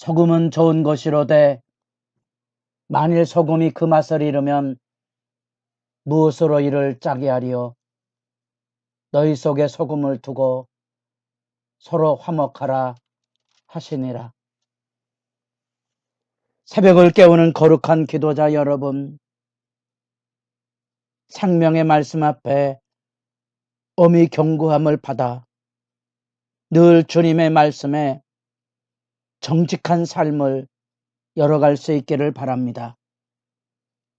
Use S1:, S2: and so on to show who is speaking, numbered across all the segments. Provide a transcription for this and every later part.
S1: 소금은 좋은 것이로되 만일 소금이 그 맛을 잃으면 무엇으로 이를 짜게 하리요. 너희 속에 소금을 두고 서로 화목하라 하시니라. 새벽을 깨우는 거룩한 기도자 여러분, 생명의 말씀 앞에 엄히 경고함을 받아 늘 주님의 말씀에 정직한 삶을 열어갈 수 있기를 바랍니다.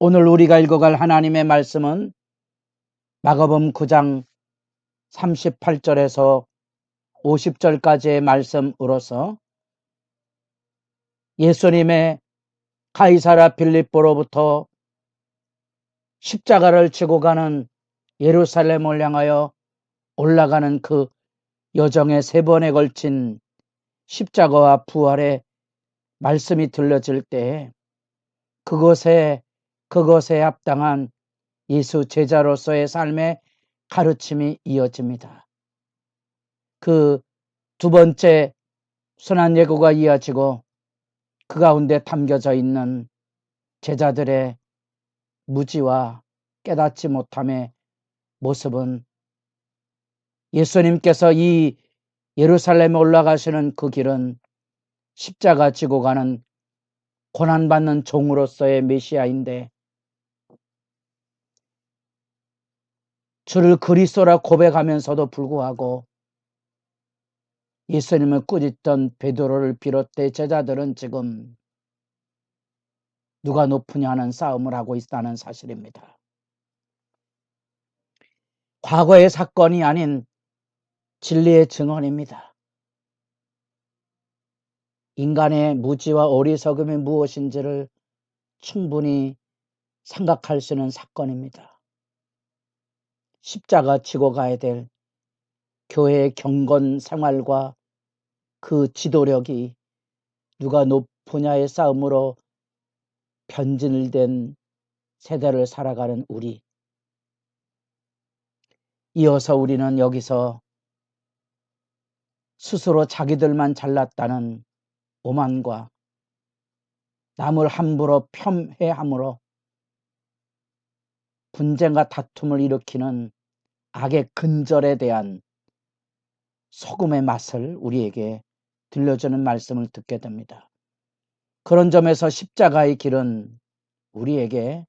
S1: 오늘 우리가 읽어갈 하나님의 말씀은 마가복음 9장 38절에서 50절까지의 말씀으로서 예수님의 가이사랴 빌립보로부터 십자가를 지고 가는 예루살렘을 향하여 올라가는 그 여정의 3번에 걸친 십자가와 부활의 말씀이 들려질 때에 그것에 합당한 예수 제자로서의 삶의 가르침이 이어집니다. 그 두 번째 순환 예고가 이어지고 그 가운데 담겨져 있는 제자들의 무지와 깨닫지 못함의 모습은 예수님께서 이 예루살렘에 올라가시는 그 길은 십자가 지고 가는 고난받는 종으로서의 메시아인데 주를 그리스도라 고백하면서도 불구하고 예수님을 꾸짖던 베드로를 비롯해 제자들은 지금 누가 높으냐 하는 싸움을 하고 있다는 사실입니다. 과거의 사건이 아닌 진리의 증언입니다. 인간의 무지와 어리석음이 무엇인지를 충분히 생각할 수 있는 사건입니다. 십자가 지고 가야 될 교회의 경건 생활과 그 지도력이 누가 높으냐의 싸움으로 변질된 세대를 살아가는 우리. 이어서 우리는 여기서 스스로 자기들만 잘났다는 오만과 남을 함부로 폄훼함으로 분쟁과 다툼을 일으키는 악의 근절에 대한 소금의 맛을 우리에게 들려주는 말씀을 듣게 됩니다. 그런 점에서 십자가의 길은 우리에게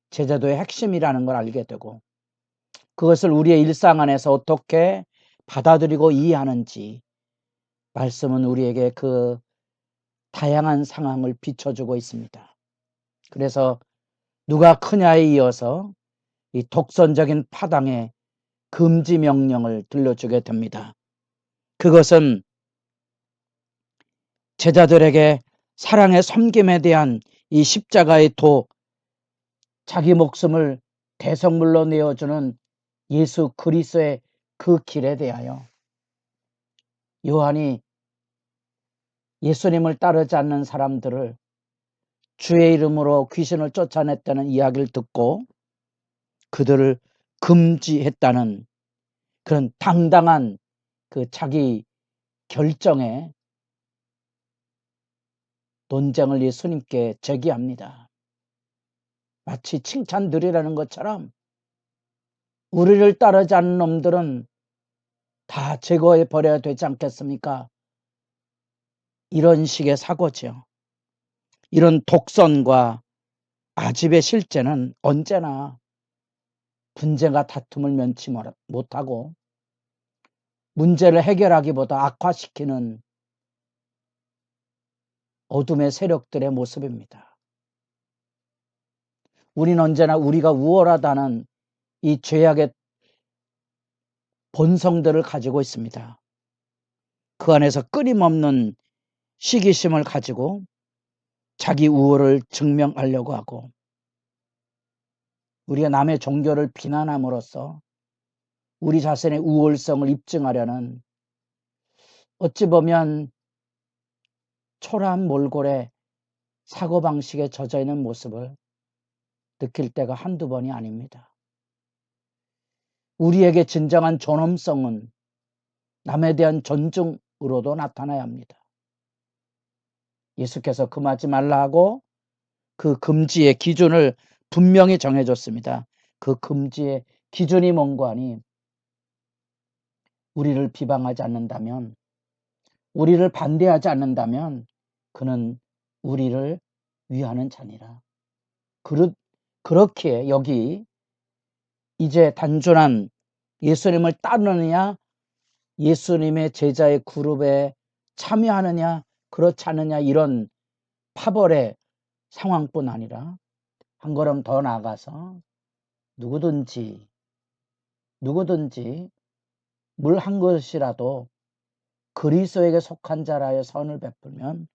S1: 제자도의 핵심이라는 걸 알게 되고 그것을 우리의 일상 안에서 어떻게 받아들이고 이해하는지 말씀은 우리에게 그 다양한 상황을 비춰주고 있습니다. 그래서 누가 크냐에 이어서 이 독선적인 파당의 금지 명령을 들려주게 됩니다. 그것은 제자들에게 사랑의 섬김에 대한 이 십자가의 도, 자기 목숨을 대성물로 내어주는 예수 그리스도의 그 길에 대하여 요한이 예수님을 따르지 않는 사람들을 주의 이름으로 귀신을 쫓아냈다는 이야기를 듣고 그들을 금지했다는 그런 당당한 그 자기 결정에 논쟁을 예수님께 제기합니다. 마치 칭찬드리라는 것처럼 우리를 따르지 않는 놈들은 다 제거해 버려야 되지 않겠습니까? 이런 식의 사고죠. 이런 독선과 아집의 실제는 언제나 분쟁과 다툼을 면치 못하고 문제를 해결하기보다 악화시키는 어둠의 세력들의 모습입니다. 우리는 언제나 우리가 우월하다는 이 죄악의 본성들을 가지고 있습니다. 그 안에서 끊임없는 시기심을 가지고 자기 우월을 증명하려고 하고 우리가 남의 종교를 비난함으로써 우리 자신의 우월성을 입증하려는 어찌 보면 초라한 몰골의 사고방식에 젖어있는 모습을 느낄 때가 한두 번이 아닙니다. 우리에게 진정한 존엄성은 남에 대한 존중으로도 나타나야 합니다. 예수께서 금하지 말라 하고 그 금지의 기준을 분명히 정해줬습니다. 그 금지의 기준이 뭔고 하니 우리를 비방하지 않는다면, 우리를 반대하지 않는다면 그는 우리를 위하는 자니라. 그렇게 여기 이제 단순한 예수님을 따르느냐, 예수님의 제자의 그룹에 참여하느냐, 그렇지 않느냐, 이런 파벌의 상황뿐 아니라 한 걸음 더 나아가서 누구든지 물 한 것이라도 그리스도에게 속한 자라여 선을 베풀면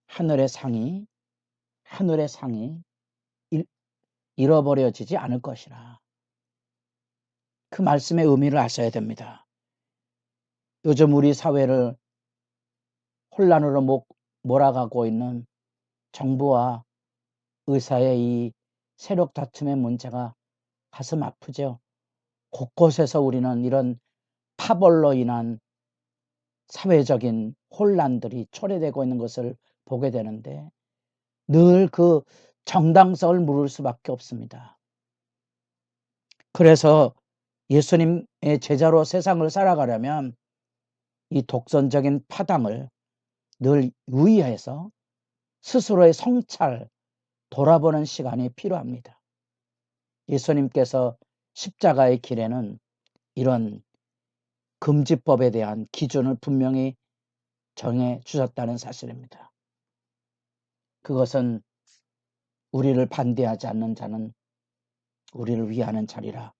S1: 하늘의 상이 잃어버려지지 않을 것이라. 그 말씀의 의미를 아셔야 됩니다. 요즘 우리 사회를 혼란으로 몰아가고 있는 정부와 의사의 이 세력 다툼의 문제가 가슴 아프죠. 곳곳에서 우리는 이런 파벌로 인한 사회적인 혼란들이 초래되고 있는 것을 보게 되는데 늘 그 정당성을 물을 수밖에 없습니다. 그래서 예수님의 제자로 세상을 살아가려면 이 독선적인 파당을 늘 유의해서 스스로의 성찰, 돌아보는 시간이 필요합니다. 예수님께서 십자가의 길에는 이런 금지법에 대한 기준을 분명히 정해 주셨다는 사실입니다. 그것은 우리를 반대하지 않는 자는 우리를 위하는 자리라.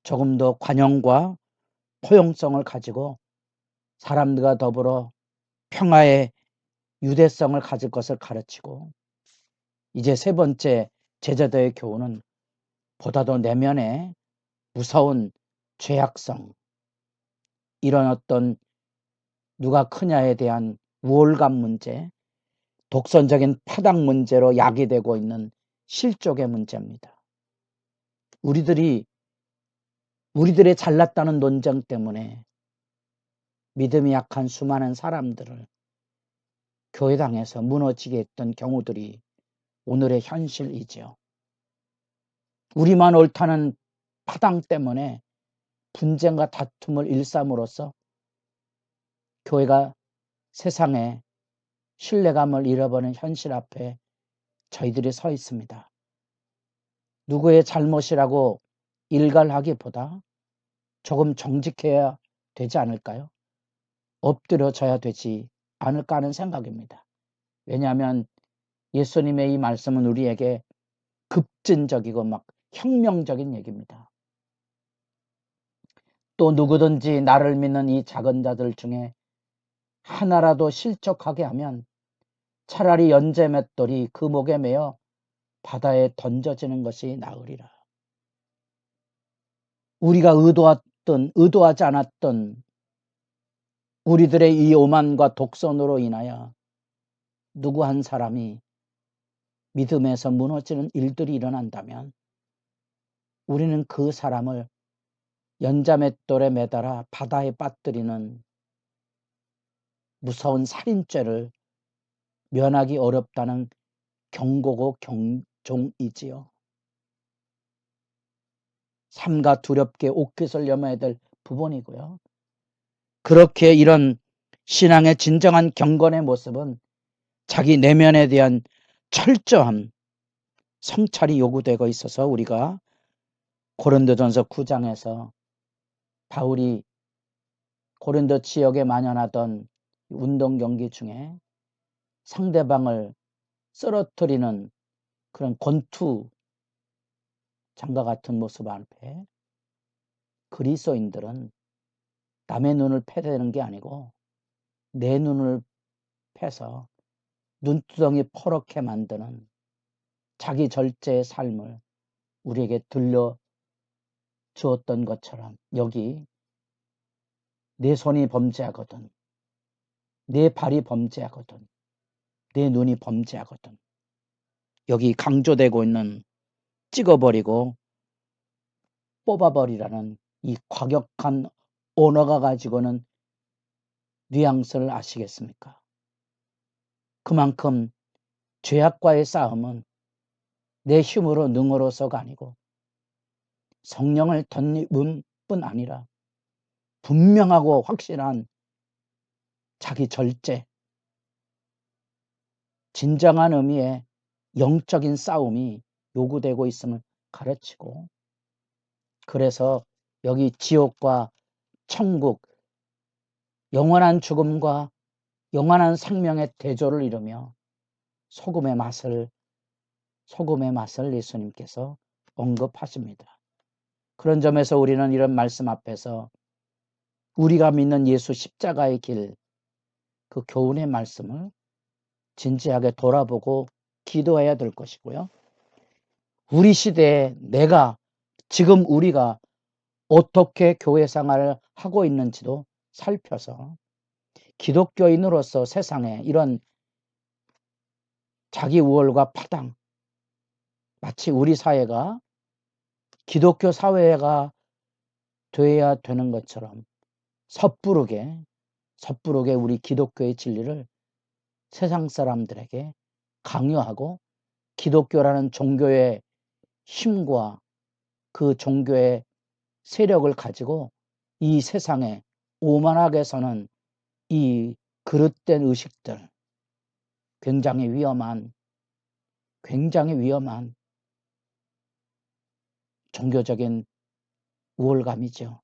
S1: 조금 더 관용과 포용성을 가지고 사람들과 더불어 평화의 유대성을 가질 것을 가르치고, 이제 세 번째 제자도의 교훈은 보다도 내면의 무서운 죄악성, 이런 어떤 누가 크냐에 대한 우월감 문제, 독선적인 파당 문제로 야기되고 있는 실족의 문제입니다. 우리들의 잘났다는 논쟁 때문에 믿음이 약한 수많은 사람들을 교회당에서 무너지게 했던 경우들이 오늘의 현실이죠. 우리만 옳다는 파당 때문에 분쟁과 다툼을 일삼으로써 교회가 세상에 신뢰감을 잃어버린 현실 앞에 저희들이 서 있습니다. 누구의 잘못이라고 일갈하기보다 조금 정직해야 되지 않을까요? 엎드려져야 되지 않을까 하는 생각입니다. 왜냐하면 예수님의 이 말씀은 우리에게 급진적이고 막 혁명적인 얘기입니다. 또 누구든지 나를 믿는 이 작은 자들 중에 하나라도 실족하게 하면 차라리 연재 맷돌이 그 목에 매어 바다에 던져지는 것이 나으리라. 우리가 의도했던 의도하지 않았던 우리들의 이 오만과 독선으로 인하여 누구 한 사람이 믿음에서 무너지는 일들이 일어난다면 우리는 그 사람을 연자맷돌에 매달아 바다에 빠뜨리는 무서운 살인죄를 면하기 어렵다는 경고고 경종이지요. 삼가 두렵게 옷깃을 염어야 될 부분이고요. 그렇게 이런 신앙의 진정한 경건의 모습은 자기 내면에 대한 철저한 성찰이 요구되고 있어서 우리가 고린도전서 9장에서 바울이 고린도 지역에 만연하던 운동 경기 중에 상대방을 쓰러뜨리는 그런 권투 장과 같은 모습 앞에 그리스도인들은 남의 눈을 패대는 게 아니고 내 눈을 패서 눈두덩이 퍼렇게 만드는 자기 절제의 삶을 우리에게 들려주었던 것처럼 여기 내 손이 범죄하거든, 내 발이 범죄하거든, 내 눈이 범죄하거든, 여기 강조되고 있는 찍어버리고 뽑아버리라는 이 과격한 언어가 가지고는 뉘앙스를 아시겠습니까? 그만큼 죄악과의 싸움은 내 힘으로 능으로서가 아니고 성령을 덧입은 뿐 아니라 분명하고 확실한 자기 절제, 진정한 의미의 영적인 싸움이 요구되고 있음을 가르치고, 그래서 여기 지옥과 천국, 영원한 죽음과 영원한 생명의 대조를 이루며 소금의 맛을 예수님께서 언급하십니다. 그런 점에서 우리는 이런 말씀 앞에서 우리가 믿는 예수 십자가의 길, 그 교훈의 말씀을 진지하게 돌아보고 기도해야 될 것이고요. 우리 시대에 지금 우리가 어떻게 교회 생활을 하고 있는지도 살펴서 기독교인으로서 세상에 이런 자기 우월과 파당, 마치 우리 사회가 기독교 사회가 되어야 되는 것처럼 섣부르게 우리 기독교의 진리를 세상 사람들에게 강요하고 기독교라는 종교의 힘과 그 종교의 세력을 가지고 이 세상에 오만하게 서는 이 그릇된 의식들, 굉장히 위험한 종교적인 우월감이죠.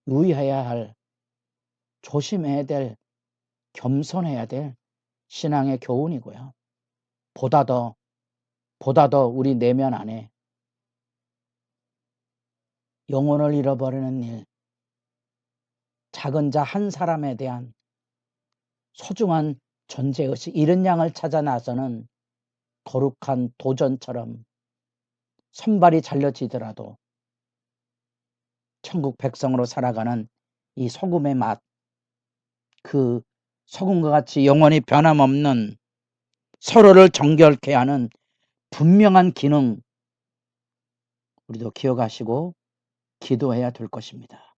S1: 유의해야 할, 조심해야 될, 겸손해야 될 신앙의 교훈이고요. 보다 더 우리 내면 안에 영혼을 잃어버리는 일, 작은 자 한 사람에 대한 소중한 존재의식, 이런 양을 찾아 나서는 거룩한 도전처럼 선발이 잘려지더라도 천국 백성으로 살아가는 이 소금의 맛, 그 소금과 같이 영원히 변함없는 서로를 정결케 하는 분명한 기능, 우리도 기억하시고 기도해야 될 것입니다.